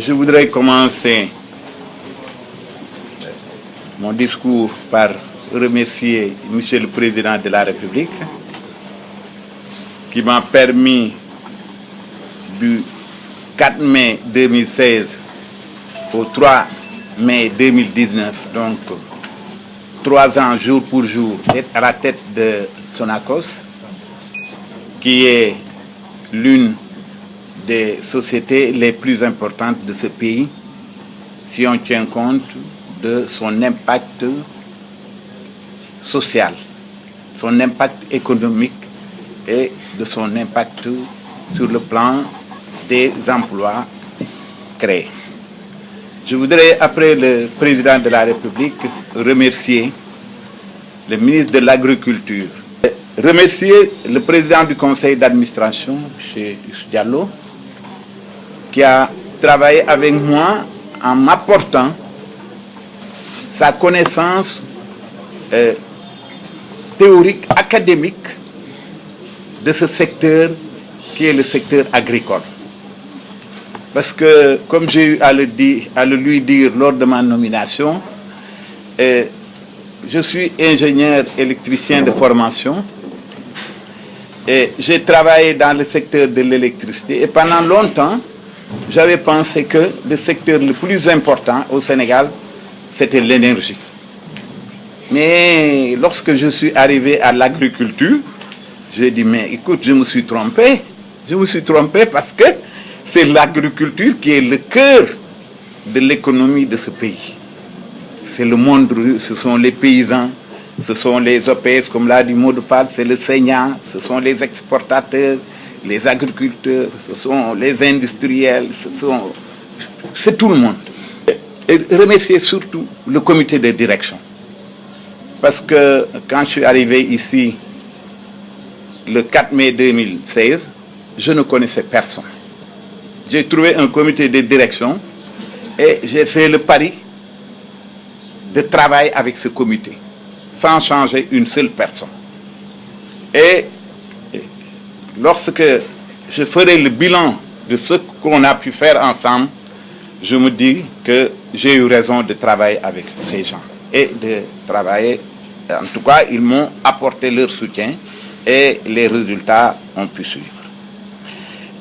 Je voudrais commencer mon discours par remercier Monsieur le Président de la République qui m'a permis du 4 mai 2016 au 3 mai 2019, donc 3 ans jour pour jour, d'être à la tête de Sonacos, qui est l'une des sociétés les plus importantes de ce pays, si on tient compte de son impact social, son impact économique et de son impact sur le plan des emplois créés. Je voudrais, après le président de la République, remercier le ministre de l'Agriculture, remercier le président du conseil d'administration, M. Diallo, qui a travaillé avec moi en m'apportant sa connaissance théorique, académique de ce secteur qui est le secteur agricole. Parce que, comme j'ai eu à le lui dire lors de ma nomination, je suis ingénieur électricien de formation et j'ai travaillé dans le secteur de l'électricité et pendant longtemps, j'avais pensé que le secteur le plus important au Sénégal, c'était l'énergie. Mais lorsque je suis arrivé à l'agriculture, j'ai dit, mais écoute, je me suis trompé. Je me suis trompé parce que c'est l'agriculture qui est le cœur de l'économie de ce pays. C'est le monde rural, ce sont les paysans, ce sont les OPS, comme l'a dit Maud Fall, c'est le saignant, ce sont les exportateurs, les agriculteurs, ce sont les industriels, c'est tout le monde. Et remercier surtout le comité de direction. Parce que quand je suis arrivé ici, le 4 mai 2016, je ne connaissais personne. J'ai trouvé un comité de direction et j'ai fait le pari de travailler avec ce comité, sans changer une seule personne. Et lorsque je ferai le bilan de ce qu'on a pu faire ensemble, je me dis que j'ai eu raison de travailler avec ces gens. Et de travailler, en tout cas, ils m'ont apporté leur soutien et les résultats ont pu suivre.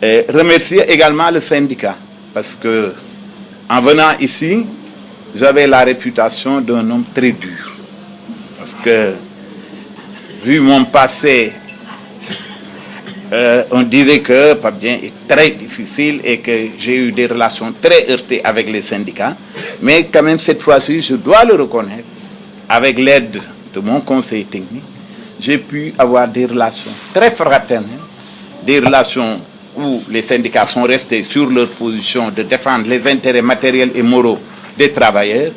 Et remercier également le syndicat, parce que en venant ici, j'avais la réputation d'un homme très dur. Parce que, vu mon passé, on disait que Fabien est très difficile et que j'ai eu des relations très heurtées avec les syndicats. Mais quand même, cette fois-ci, je dois le reconnaître, avec l'aide de mon conseil technique, j'ai pu avoir des relations très fraternelles, des relations où les syndicats sont restés sur leur position de défendre les intérêts matériels et moraux des travailleurs,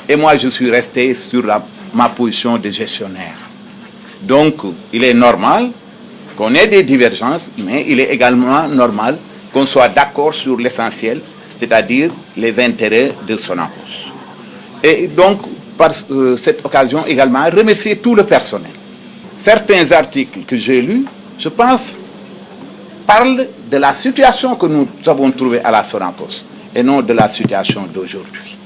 et moi je suis resté sur ma position de gestionnaire. Donc il est normal qu'on ait des divergences, mais il est également normal qu'on soit d'accord sur l'essentiel, c'est-à-dire les intérêts de Sonacos. Et donc, par cette occasion également, remercier tout le personnel. Certains articles que j'ai lus, je pense, parlent de la situation que nous avons trouvée à la Sonacos et non de la situation d'aujourd'hui.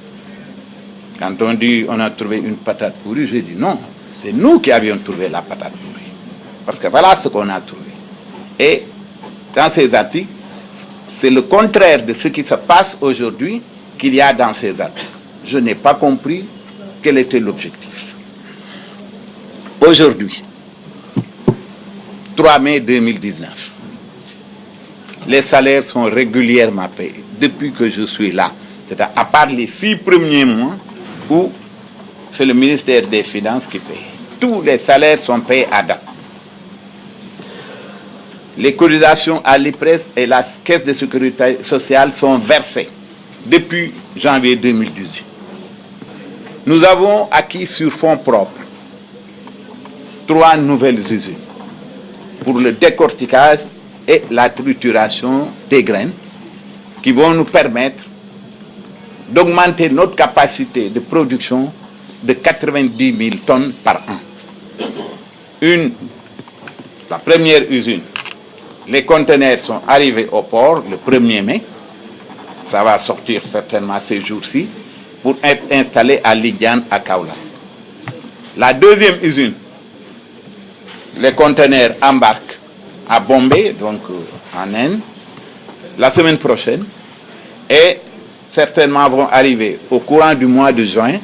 Quand on dit on a trouvé une patate pourrie, j'ai dit non, c'est nous qui avions trouvé la patate pourrie. Parce que voilà ce qu'on a trouvé. Et dans ces articles, c'est le contraire de ce qui se passe aujourd'hui qu'il y a dans ces articles. Je n'ai pas compris quel était l'objectif. Aujourd'hui, 3 mai 2019, les salaires sont régulièrement payés depuis que je suis là. C'est-à-dire à part les 6 premiers mois où c'est le ministère des Finances qui paye. Tous les salaires sont payés à date. Les cotisations à l'IPRES et la Caisse de sécurité sociale sont versées depuis janvier 2018. Nous avons acquis sur fonds propres 3 nouvelles usines pour le décortiquage et la trituration des graines qui vont nous permettre d'augmenter notre capacité de production de 90 000 tonnes par an. La première usine, les conteneurs sont arrivés au port le 1er mai, ça va sortir sortir certainement ces jours-ci pour être installée à Lindiane, à Kaolack. La deuxième usine, les conteneurs embarquent à Bombay, donc en Inde, la semaine prochaine, et certainement vont arriver au courant du mois de juin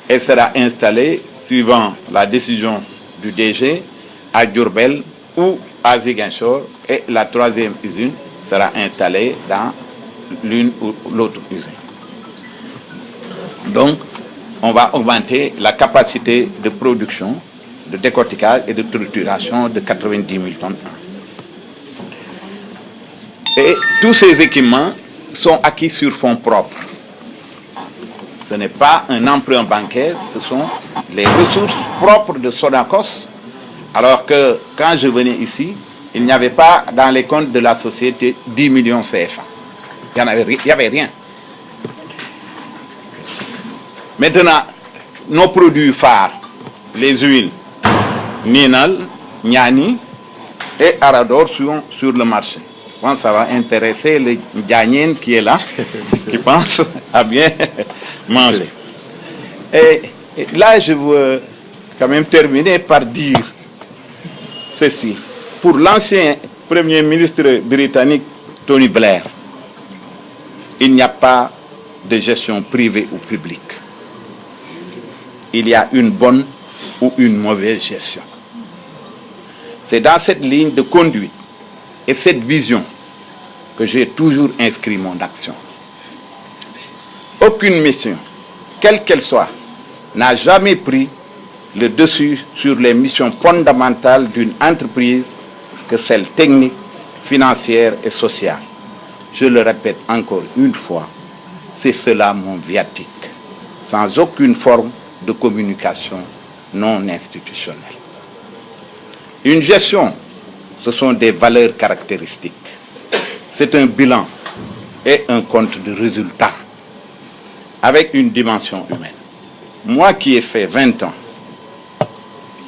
et sera installée, suivant la décision du DG, à Diourbel ou à Ziguinchor, et la troisième usine sera installée dans l'une ou l'autre usine. Donc, on va augmenter la capacité de production, de décortiquage et de trituration de 90 000 tonnes. Et tous ces équipements sont acquis sur fonds propres. Ce n'est pas un emprunt bancaire, ce sont les ressources propres de Sonacos. Alors que quand je venais ici, il n'y avait pas dans les comptes de la société 10 millions CFA. Il n'y avait rien. Maintenant, nos produits phares, les huiles, Ninal, Niani et Arador sont sur le marché. Bon, ça va intéresser le Dianien qui est là, qui pense à bien manger. Et là, je veux quand même terminer par dire ceci. Pour l'ancien Premier ministre britannique Tony Blair, il n'y a pas de gestion privée ou publique. Il y a une bonne ou une mauvaise gestion. C'est dans cette ligne de conduite et cette vision que j'ai toujours inscrit mon action. Aucune mission, quelle qu'elle soit, n'a jamais pris le dessus sur les missions fondamentales d'une entreprise que celles techniques, financières et sociales. Je le répète encore une fois, c'est cela mon viatique, sans aucune forme de communication non institutionnelle. Une gestion, ce sont des valeurs caractéristiques. C'est un bilan et un compte de résultats avec une dimension humaine. Moi qui ai fait 20 ans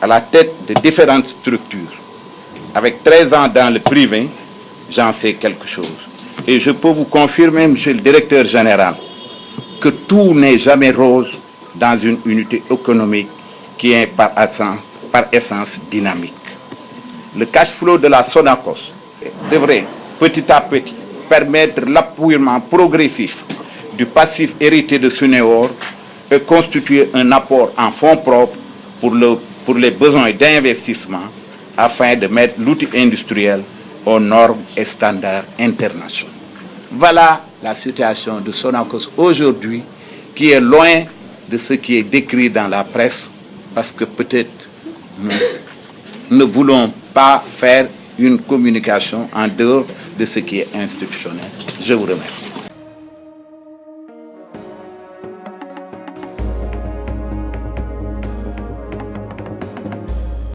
à la tête de différentes structures, avec 13 ans dans le privé, j'en sais quelque chose. Et je peux vous confirmer, monsieur le directeur général, que tout n'est jamais rose dans une unité économique qui est par essence dynamique. Le cash flow de la Sonacos devrait petit à petit permettre l'appuyement progressif du passif hérité de Suneor et constituer un apport en fonds propres pour les besoins d'investissement afin de mettre l'outil industriel aux normes et standards internationaux. Voilà la situation de Sonacos aujourd'hui, qui est loin de ce qui est décrit dans la presse, parce que peut-être nous ne voulons pas faire une communication en dehors de ce qui est institutionnel. Je vous remercie.